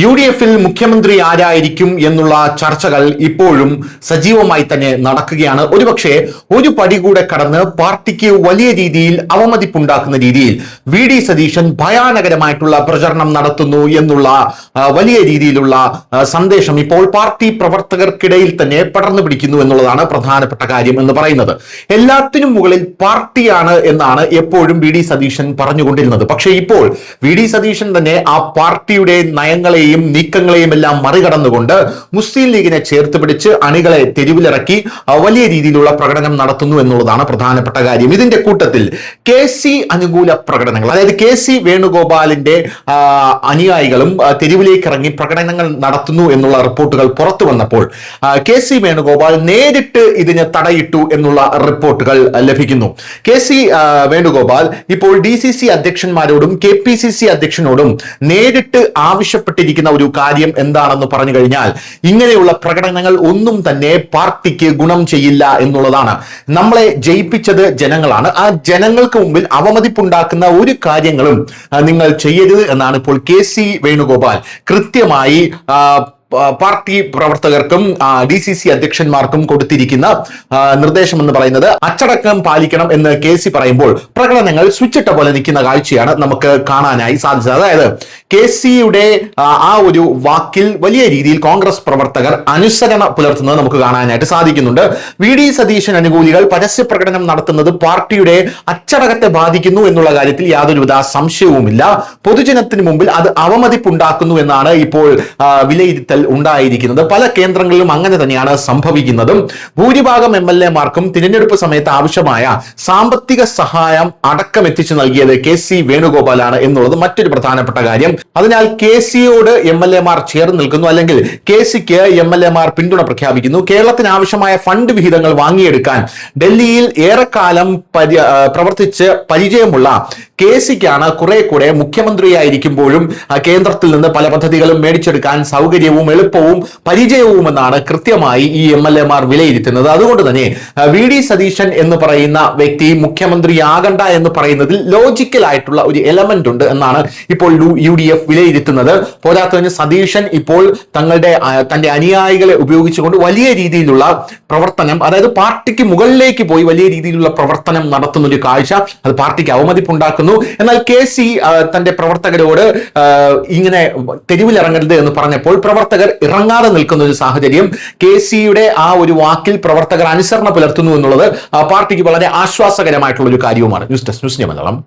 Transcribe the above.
UDF-ൽ മുഖ്യമന്ത്രി ആരായിരിക്കും എന്നുള്ള ചർച്ചകൾ ഇപ്പോഴും സജീവമായി തന്നെ നടക്കുകയാണ്. ഒരുപക്ഷെ ഒരു പടി കൂടെ കടന്ന് പാർട്ടിക്ക് വലിയ രീതിയിൽ അവമതിപ്പുണ്ടാക്കുന്ന രീതിയിൽ വി ഡി സതീശൻ ഭയാനകരമായിട്ടുള്ള പ്രചരണം നടത്തുന്നു എന്നുള്ള വലിയ രീതിയിലുള്ള സന്ദേശം ഇപ്പോൾ പാർട്ടി പ്രവർത്തകർക്കിടയിൽ തന്നെ പടർന്നു പിടിക്കുന്നു എന്നുള്ളതാണ് പ്രധാനപ്പെട്ട കാര്യം എന്ന് പറയുന്നത്. എല്ലാത്തിനും മുകളിൽ പാർട്ടിയാണ് എന്നാണ് എപ്പോഴും വി ഡി സതീശൻ പറഞ്ഞുകൊണ്ടിരുന്നത്. പക്ഷേ ഇപ്പോൾ വി ഡി സതീശൻ തന്നെ ആ പാർട്ടിയുടെ നയങ്ങളെയും നീക്കങ്ങളെയും എല്ലാം മറികടന്നുകൊണ്ട് മുസ്ലിം ലീഗിനെ ചേർത്ത് പിടിച്ച് അണികളെ തെരുവിലിറക്കി വലിയ രീതിയിലുള്ള പ്രകടനം നടത്തുന്നു എന്നുള്ളതാണ് പ്രധാനപ്പെട്ട കാര്യം. ഇതിന്റെ കൂട്ടത്തിൽ KC അനുകൂല പ്രകടനങ്ങൾ, അതായത് KC വേണുഗോപാലിന്റെ അനുയായികളും തെരുവിലേക്ക് ഇറങ്ങി പ്രകടനങ്ങൾ നടത്തുന്നു എന്നുള്ള റിപ്പോർട്ടുകൾ പുറത്തു വന്നപ്പോൾ KC വേണുഗോപാൽ നേരിട്ട് ഇതിന് തടയിട്ടു എന്നുള്ള റിപ്പോർട്ടുകൾ ലഭിക്കുന്നു. KC വേണുഗോപാൽ ഇപ്പോൾ DCC അധ്യക്ഷന്മാരോടും KPCC അധ്യക്ഷനോടും നേരിട്ട് ആവശ്യപ്പെട്ടിരിക്കുന്ന ഒരു കാര്യം എന്താണെന്ന് പറഞ്ഞു കഴിഞ്ഞാൽ, ഇങ്ങനെയുള്ള പ്രകടനങ്ങൾ ഒന്നും തന്നെ പാർട്ടിക്ക് ഗുണം ചെയ്യില്ല എന്നുള്ളതാണ്. നമ്മളെ ജയിപ്പിച്ചത് ജനങ്ങളാണ്. ആ ജനങ്ങൾക്ക് മുമ്പിൽ അവമതിപ്പുണ്ടാക്കുന്ന ഒരു കാര്യങ്ങളും നിങ്ങൾ ചെയ്യരുത് എന്നാണ് ഇപ്പോൾ KC വേണുഗോപാൽ കൃത്യമായി പാർട്ടി പ്രവർത്തകർക്കും DCC അധ്യക്ഷന്മാർക്കും കൊടുത്തിരിക്കുന്ന നിർദ്ദേശം എന്ന് പറയുന്നത്. അച്ചടക്കം പാലിക്കണം എന്ന് KC പറയുമ്പോൾ പ്രകടനങ്ങൾ സ്വിച്ചിട്ട പോലെ നിൽക്കുന്ന കാഴ്ചയാണ് നമുക്ക് കാണാനായി സാധിച്ചത്. അതായത് KCയുടെ ആ ഒരു വാക്കിൽ വലിയ രീതിയിൽ കോൺഗ്രസ് പ്രവർത്തകർ അനുസരണ പുലർത്തുന്നത് നമുക്ക് കാണാനായിട്ട് സാധിക്കുന്നുണ്ട്. വി ഡി സതീശൻ അനുകൂലികൾ പരസ്യ പ്രകടനം നടത്തുന്നത് പാർട്ടിയുടെ അച്ചടക്കത്തെ ബാധിക്കുന്നു എന്നുള്ള കാര്യത്തിൽ യാതൊരുവിധ സംശയവുമില്ല. പൊതുജനത്തിന് മുമ്പിൽ അത് അവമതിപ്പുണ്ടാക്കുന്നു എന്നാണ് ഇപ്പോൾ വിലയിരുത്തൽ ഉണ്ടായിരിക്കുന്നത്. പല കേന്ദ്രങ്ങളിലും അങ്ങനെ തന്നെയാണ് സംഭവിക്കുന്നതും. ഭൂരിഭാഗം MLA-മാർക്കും തിരഞ്ഞെടുപ്പ് സമയത്ത് ആവശ്യമായ സാമ്പത്തിക സഹായം അടക്കം എത്തിച്ചു നൽകിയത് KC വേണുഗോപാലാണ് എന്നുള്ളത് മറ്റൊരു പ്രധാനപ്പെട്ട കാര്യം. അതിനാൽ KCയോട് MLA-മാർ ചേർന്ന് നിൽക്കുന്നു, അല്ലെങ്കിൽ KCക്ക് MLA-മാർ പിന്തുണ പ്രഖ്യാപിക്കുന്നു. കേരളത്തിന് ആവശ്യമായ ഫണ്ട് വിഹിതങ്ങൾ വാങ്ങിയെടുക്കാൻ ഡൽഹിയിൽ ഏറെക്കാലം പ്രവർത്തിച്ച് പരിചയമുള്ള KCക്കാണ് കുറെ കൂടെ മുഖ്യമന്ത്രിയായിരിക്കുമ്പോഴും കേന്ദ്രത്തിൽ നിന്ന് പല പദ്ധതികളും മേടിച്ചെടുക്കാൻ സൗകര്യവും എളുപ്പവും പരിചയവുമെന്നാണ് കൃത്യമായി ഈ MLA-മാർ വിലയിരുത്തുന്നത്. അതുകൊണ്ട് തന്നെ വി ഡി സതീശൻ എന്ന് പറയുന്ന വ്യക്തി മുഖ്യമന്ത്രിയാകണ്ട എന്ന് പറയുന്നതിൽ ലോജിക്കൽ ആയിട്ടുള്ള ഒരു എലമെന്റ് ഉണ്ട് എന്നാണ് ഇപ്പോൾ UDF വിലയിരുത്തുന്നത്. പോരാത്തതിന് സതീശൻ ഇപ്പോൾ തന്റെ അനുയായികളെ ഉപയോഗിച്ചുകൊണ്ട് വലിയ രീതിയിലുള്ള പ്രവർത്തനം, അതായത് പാർട്ടിക്ക് മുകളിലേക്ക് പോയി വലിയ രീതിയിലുള്ള പ്രവർത്തനം നടത്തുന്ന ഒരു കാഴ്ച, അത് പാർട്ടിക്ക് അവമതിപ്പുണ്ടാക്കുന്നു. എന്നാൽ KC തന്റെ പ്രവർത്തകരോട് ഇങ്ങനെ തെരുവിലിറങ്ങരുത് എന്ന് പറഞ്ഞപ്പോൾ പ്രവർത്തകർ ഇറങ്ങാതെ നിൽക്കുന്ന ഒരു സാഹചര്യം, KCയുടെ ആ ഒരു വാക്കിൽ പ്രവർത്തകർ അനുസരണ പുലർത്തുന്നു എന്നുള്ളത് പാർട്ടിക്ക് വളരെ ആശ്വാസകരമായിട്ടുള്ള ഒരു കാര്യവുമാണ്. News desk news Malayalam.